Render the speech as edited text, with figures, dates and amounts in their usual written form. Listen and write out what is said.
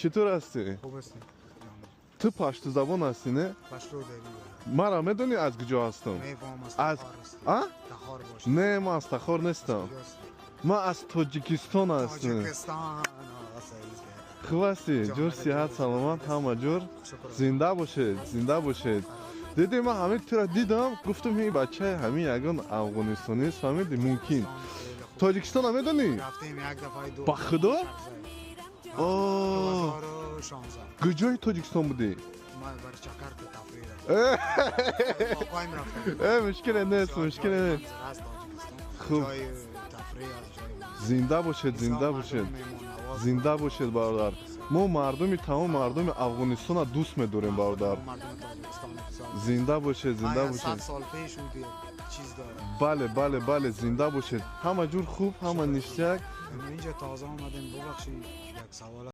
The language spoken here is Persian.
چطور هستی؟ خوب هستی؟ تو پشتو زبان هستی نه؟ پشتو داری مرا میدونی از کجا هستم؟ میفهم از از تخار هستی آ؟ تخار باشی نه ما از تخار نیستم. کجا هستی؟ ما از تاجیکستان هستم. تاجیکستان آه، سعید. خوب هستی؟ جان جور بده، صحت جان سلامت همه جور؟ شکر. زنده باشید زنده باشید. دیدی من همه تو را دیدم گفتم این بچه همین یگان افغانستانی است فهمیدی ممکن تاجیکستان هم میدونی؟ رفتیم یک دفعه دو با خدا؟ آه 2016 کجای تاجیکستان بودی؟ ما بر چکر که تفریح رفتیم آقایم رفتیم مشکل نیست مشکل نیست. از تاجیکستان خوب. جای تفریح از جای زنده باشید زنده باشید زنده باشید برادر. ما مردم تمام مردم افغانستان را دوست می‌داریم برادر. زنده باشید زنده 100 باشید. سال پیش بود چیز داره بله زنده باشید. همه جور خوب همه نیستک. اینجا تازه آمدیم ببخشید یک سوال